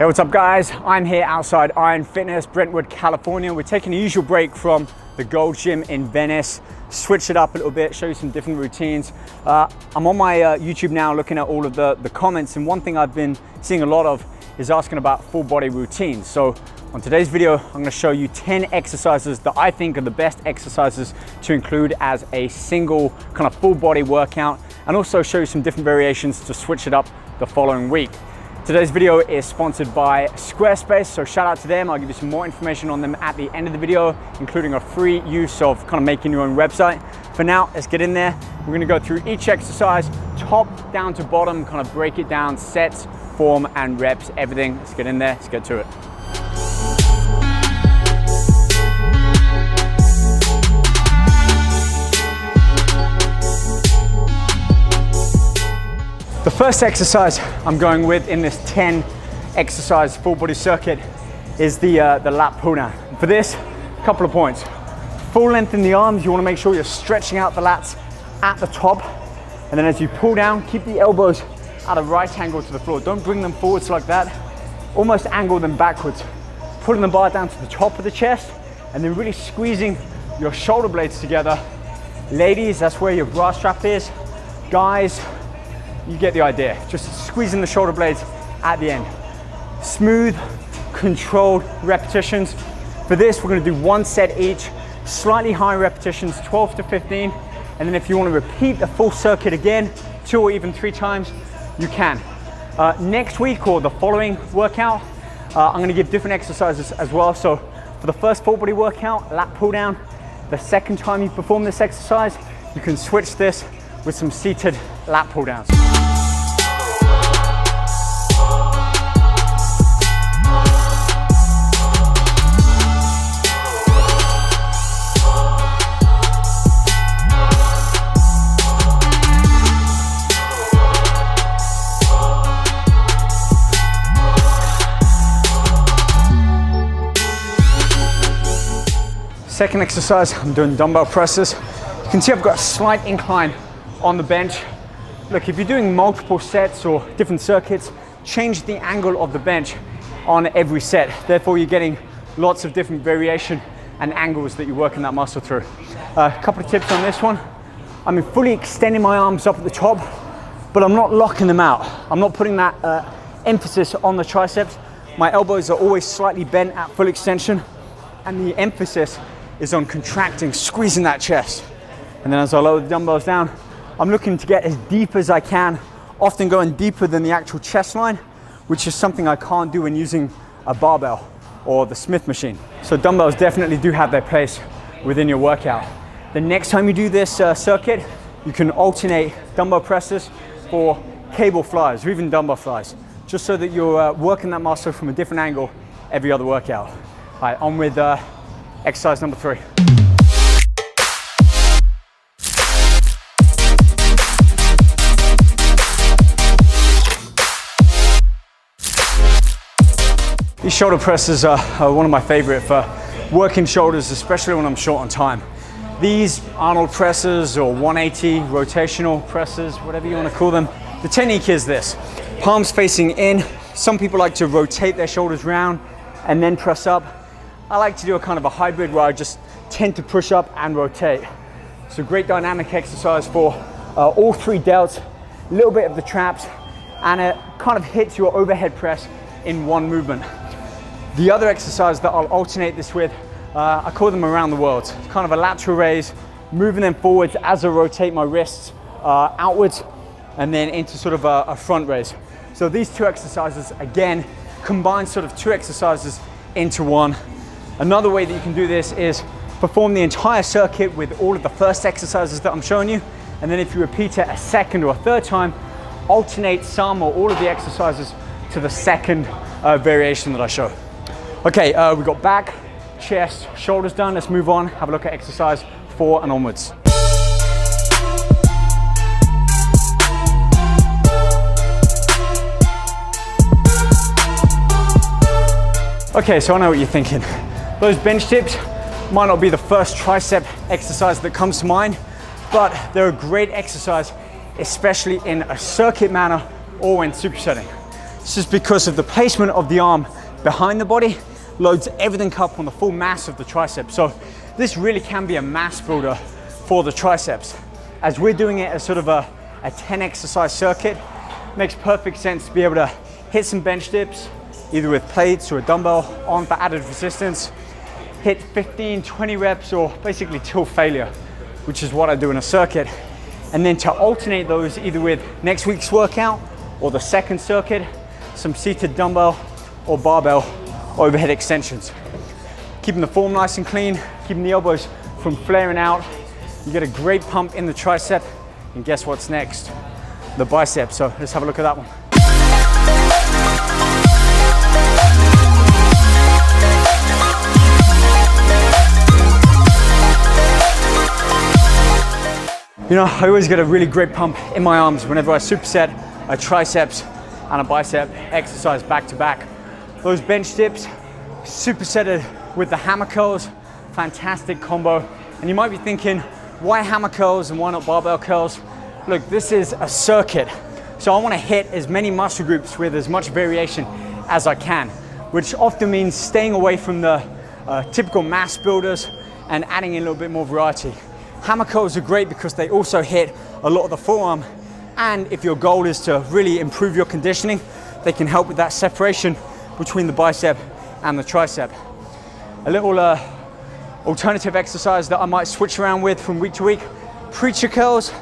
Hey, what's up guys? I'm here outside Iron Fitness, Brentwood, California. We're taking a usual break from the Gold Gym in Venice, switch it up a little bit, show you some different routines. I'm on my YouTube now looking at all of the comments, and one thing I've been seeing a lot of is asking about full body routines. So on today's video, I'm gonna show you 10 exercises that I think are the best exercises to include as a single kind of full body workout, and also show you some different variations to switch it up the following week. Today's video is sponsored by Squarespace, so shout out to them. I'll give you some more information on them at the end of the video, including a free use of kind of making your own website. For now, let's get in there. We're gonna go through each exercise, top down to bottom, kind of break it down, sets, form, and reps, everything. Let's get in there, let's get to it. The first exercise I'm going with in this 10 exercise full body circuit is the lat pull down. For this, a couple of points. Full length in the arms, you want to make sure you're stretching out the lats at the top. And then as you pull down, keep the elbows at a right angle to the floor. Don't bring them forwards like that. Almost angle them backwards. Pulling the bar down to the top of the chest and then really squeezing your shoulder blades together. Ladies, that's where your bra strap is. Guys, you get the idea. Just squeezing the shoulder blades at the end. Smooth, controlled repetitions. For this, we're gonna do one set each, slightly higher repetitions, 12 to 15. And then if you wanna repeat the full circuit again, 2 or even 3 times, you can. Next week or the following workout, I'm gonna give different exercises as well. So for the first full body workout, lat pull down, the second time you perform this exercise, you can switch this with some seated lat pull downs. Second exercise, I'm doing dumbbell presses. You can see I've got a slight incline on the bench. Look, if you're doing multiple sets or different circuits, change the angle of the bench on every set. Therefore, you're getting lots of different variation and angles that you're working that muscle through. A couple of tips on this one. I'm fully extending my arms up at the top, but I'm not locking them out. I'm not putting that emphasis on the triceps. My elbows are always slightly bent at full extension, and the emphasis is on contracting, squeezing that chest. And then as I lower the dumbbells down, I'm looking to get as deep as I can, often going deeper than the actual chest line, which is something I can't do when using a barbell or the Smith machine. So dumbbells definitely do have their place within your workout. The next time you do this circuit, you can alternate dumbbell presses for cable flies or even dumbbell flies, just so that you're working that muscle from a different angle every other workout. All right, on with exercise number 3. These shoulder presses are one of my favorite for working shoulders, especially when I'm short on time. These Arnold presses or 180 rotational presses, whatever you want to call them. The technique is this: palms facing in. Some people like to rotate their shoulders round and then press up. I like to do a kind of a hybrid where I just tend to push up and rotate. It's a great dynamic exercise for all 3 delts, a little bit of the traps, and it kind of hits your overhead press in one movement. The other exercise that I'll alternate this with, I call them around the world. It's kind of a lateral raise, moving them forwards as I rotate my wrists outwards, and then into sort of a front raise. So these 2 exercises, again, combine sort of 2 exercises into one. Another way that you can do this is perform the entire circuit with all of the first exercises that I'm showing you, and then if you repeat it a second or a third time, alternate some or all of the exercises to the second variation that I show. Okay, we've got back, chest, shoulders done. Let's move on, have a look at exercise 4 and onwards. Okay, so I know what you're thinking. Those bench dips might not be the first tricep exercise that comes to mind, but they're a great exercise, especially in a circuit manner or when supersetting. This is because of the placement of the arm behind the body, loads everything up on the full mass of the tricep. So this really can be a mass builder for the triceps. As we're doing it as sort of a 10 exercise circuit, makes perfect sense to be able to hit some bench dips, either with plates or a dumbbell on for added resistance, hit 15, 20 reps, or basically till failure, which is what I do in a circuit. And then to alternate those either with next week's workout or the second circuit, some seated dumbbell or barbell overhead extensions. Keeping the form nice and clean, keeping the elbows from flaring out. You get a great pump in the tricep, and guess what's next? The bicep. So let's have a look at that one. You know, I always get a really great pump in my arms whenever I superset a triceps and a bicep exercise back to back. Those bench dips, supersetted with the hammer curls, fantastic combo. And you might be thinking, why hammer curls and why not barbell curls? Look, this is a circuit. So I want to hit as many muscle groups with as much variation as I can, which often means staying away from the typical mass builders and adding in a little bit more variety. Hammer curls are great because they also hit a lot of the forearm, and if your goal is to really improve your conditioning, they can help with that separation between the bicep and the tricep. A little alternative exercise that I might switch around with from week to week, preacher curls.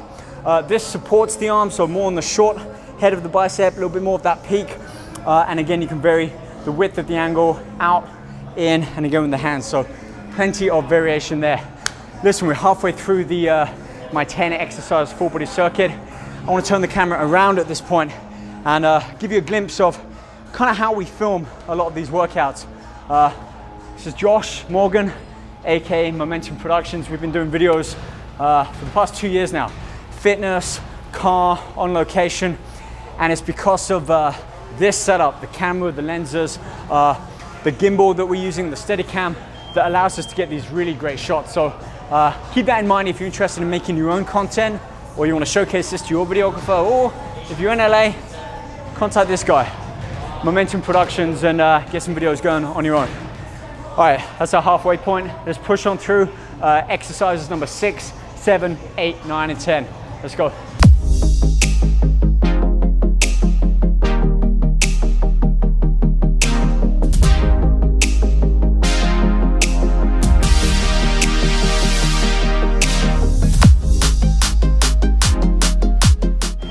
This supports the arm, so more on the short head of the bicep, a little bit more of that peak. And again, you can vary the width of the angle, out, in, and again with the hands. So plenty of variation there. Listen, we're halfway through my 10 exercise full body circuit. I want to turn the camera around at this point and give you a glimpse of kind of how we film a lot of these workouts. This is Josh Morgan, aka Momentum Productions. We've been doing videos for the past 2 years now. Fitness, car, on location, and it's because of this setup, the camera, the lenses, the gimbal that we're using, the Steadicam, that allows us to get these really great shots. So keep that in mind if you're interested in making your own content, or you want to showcase this to your videographer, or if you're in LA, contact this guy, Momentum Productions, and get some videos going on your own. All right, that's our halfway point. Let's push on through exercises number 6, 7, 8, 9, and 10. Let's go.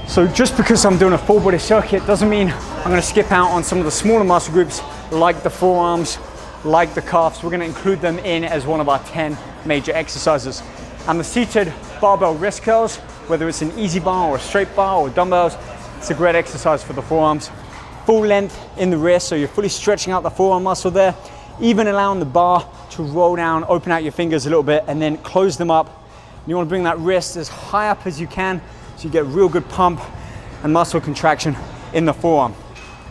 So just because I'm doing a full body circuit doesn't mean I'm going to skip out on some of the smaller muscle groups like the forearms, like the calves. We're going to include them in as one of our 10 major exercises. And the seated barbell wrist curls, whether it's an easy bar or a straight bar or dumbbells, it's a great exercise for the forearms. Full length in the wrist, so you're fully stretching out the forearm muscle there, even allowing the bar to roll down, open out your fingers a little bit, and then close them up. You want to bring that wrist as high up as you can, so you get real good pump and muscle contraction in the forearm.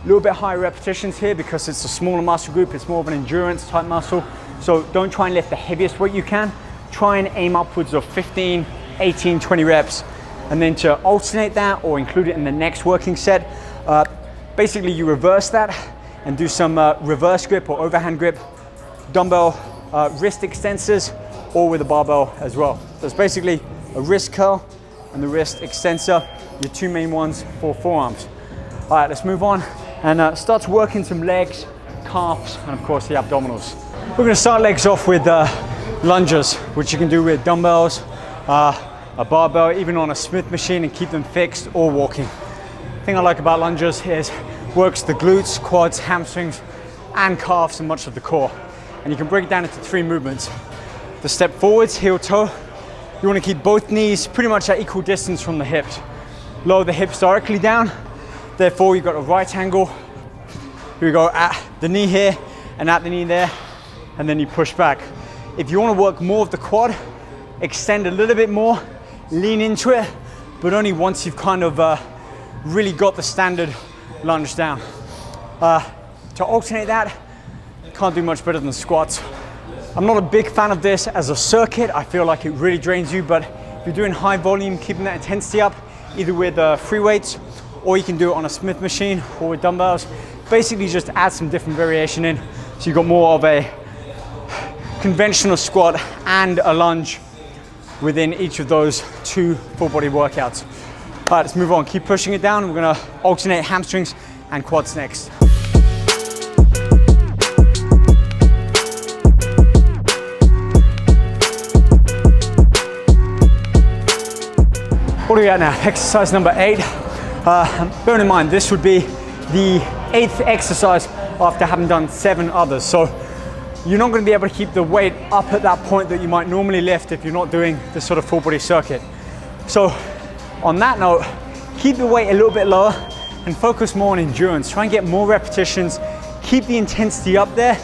A little bit higher repetitions here because it's a smaller muscle group, it's more of an endurance type muscle. So don't try and lift the heaviest weight you can. Try and aim upwards of 15, 18, 20 reps. And then to alternate that or include it in the next working set, basically you reverse that and do some reverse grip or overhand grip, dumbbell wrist extensors, or with a barbell as well. So it's basically a wrist curl and the wrist extensor, your two main ones for forearms. All right, let's move on and start working some legs, calves, and of course the abdominals. We're gonna start legs off with lunges, which you can do with dumbbells, a barbell, even on a Smith machine, and keep them fixed or walking. The thing I like about lunges is works the glutes, quads, hamstrings, and calves, and much of the core. And you can break it down into 3 movements. The step forwards, heel toe. You want to keep both knees pretty much at equal distance from the hips. Lower the hips directly down. Therefore, you've got a right angle. Here we go, at the knee here and at the knee there, and then you push back. If you want to work more of the quad, extend a little bit more, lean into it, but only once you've kind of really got the standard lunge down. To alternate that, can't do much better than squats. I'm not a big fan of this as a circuit. I feel like it really drains you, but if you're doing high volume, keeping that intensity up, either with free weights or you can do it on a Smith machine or with dumbbells. Basically just add some different variation in, so you've got more of a conventional squat and a lunge within each of those 2 full body workouts. All right, let's move on. Keep pushing it down. We're gonna alternate hamstrings and quads next. What are we at now? Exercise number 8. Bear in mind, this would be the 8th exercise after having done 7 others. So you're not going to be able to keep the weight up at that point that you might normally lift if you're not doing this sort of full body circuit. So on that note, keep the weight a little bit lower and focus more on endurance. Try and get more repetitions. Keep the intensity up there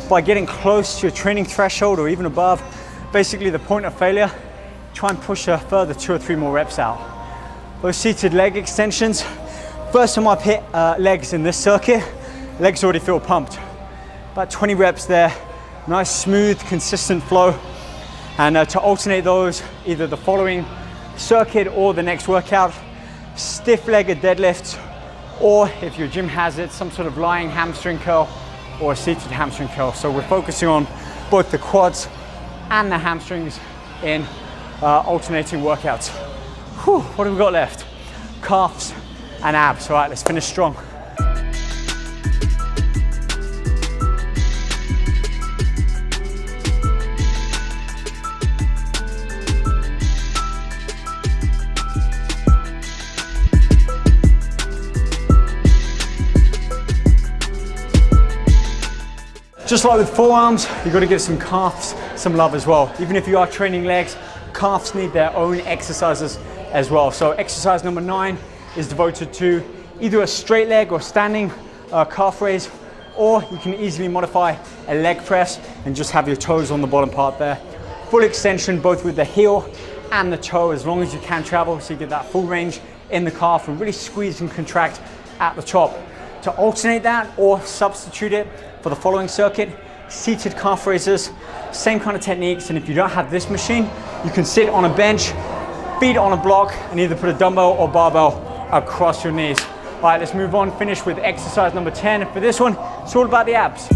by getting close to your training threshold or even above. Basically the point of failure. Try and push a further 2 or 3 more reps out. Those seated leg extensions. First time I've hit legs in this circuit, legs already feel pumped. About 20 reps there. Nice, smooth, consistent flow. And to alternate those, either the following circuit or the next workout, stiff-legged deadlifts, or if your gym has it, some sort of lying hamstring curl or a seated hamstring curl. So we're focusing on both the quads and the hamstrings in alternating workouts. Whew, what have we got left? Calves and abs. All right, let's finish strong. Just like with forearms, you've got to give some calves some love as well. Even if you are training legs, calves need their own exercises as well. So exercise number 9 is devoted to either a straight leg or standing calf raise, or you can easily modify a leg press and just have your toes on the bottom part there. Full extension both with the heel and the toe as long as you can travel, so you get that full range in the calf and really squeeze and contract at the top. To alternate that or substitute it for the following circuit, seated calf raises, same kind of techniques. And if you don't have this machine, you can sit on a bench, feet on a block, and either put a dumbbell or barbell across your knees. All right, let's move on, finish with exercise number 10. For this one, it's all about the abs.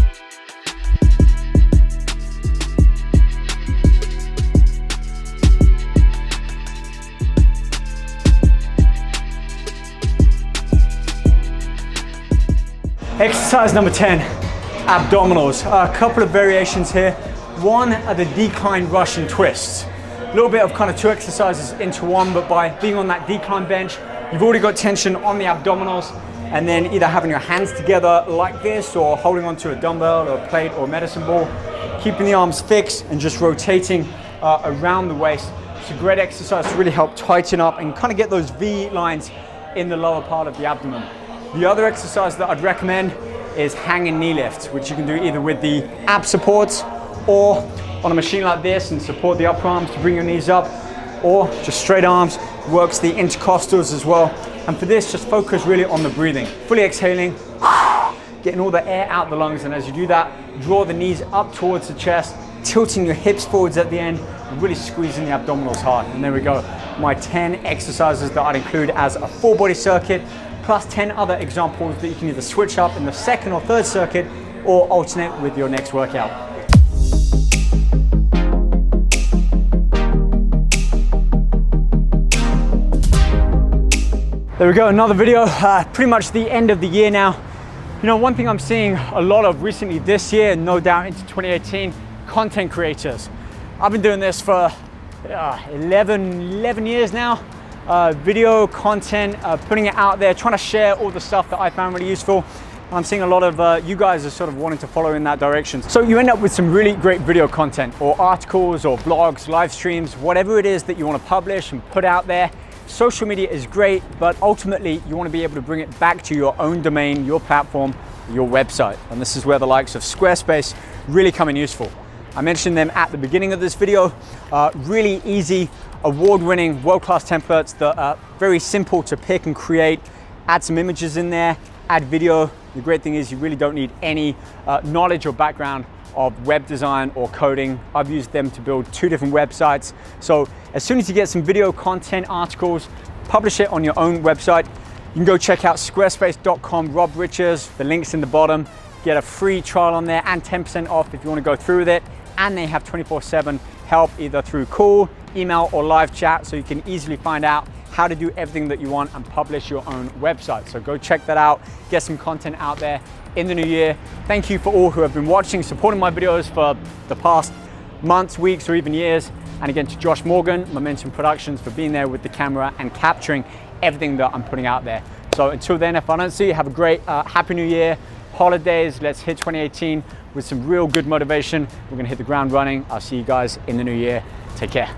Exercise number 10, abdominals. A couple of variations here. One are the decline Russian twists. A little bit of kind of 2 exercises into one, but by being on that decline bench, you've already got tension on the abdominals, and then either having your hands together like this or holding onto a dumbbell or a plate or a medicine ball, keeping the arms fixed and just rotating around the waist. It's a great exercise to really help tighten up and kind of get those V lines in the lower part of the abdomen. The other exercise that I'd recommend is hanging knee lifts, which you can do either with the ab supports or on a machine like this and support the upper arms to bring your knees up, or just straight arms, works the intercostals as well. And for this, just focus really on the breathing. Fully exhaling, getting all the air out the lungs, and as you do that, draw the knees up towards the chest, tilting your hips forwards at the end, and really squeezing the abdominals hard. And there we go, my 10 exercises that I'd include as a full body circuit, plus 10 other examples that you can either switch up in the 2nd or 3rd circuit or alternate with your next workout. There we go, another video, pretty much the end of the year now. You know, one thing I'm seeing a lot of recently this year, and no doubt into 2018, content creators. I've been doing this for 11 years now. Video content, putting it out there, trying to share all the stuff that I found really useful. I'm seeing a lot of you guys are sort of wanting to follow in that direction. So you end up with some really great video content or articles or blogs, live streams, whatever it is that you want to publish and put out there. Social media is great, but ultimately you want to be able to bring it back to your own domain, your platform, your website. And this is where the likes of Squarespace really come in useful. I mentioned them at the beginning of this video. Really easy, award-winning, world-class templates that are very simple to pick and create. Add some images in there, add video. The great thing is you really don't need any knowledge or background of web design or coding. I've used them to build 2 different websites. So as soon as you get some video content, articles, publish it on your own website. You can go check out squarespace.com, Rob Riches, the link's in the bottom. Get a free trial on there and 10% off if you want to go through with it. And they have 24/7 help either through call, email, or live chat, so you can easily find out how to do everything that you want and publish your own website. So go check that out, get some content out there in the new year. Thank you for all who have been watching, supporting my videos for the past months, weeks, or even years. And again, to Josh Morgan, Momentum Productions, for being there with the camera and capturing everything that I'm putting out there. So until then, if I don't see you, have a great Happy New Year, holidays. Let's hit 2018 with some real good motivation. We're gonna hit the ground running. I'll see you guys in the new year. Take care.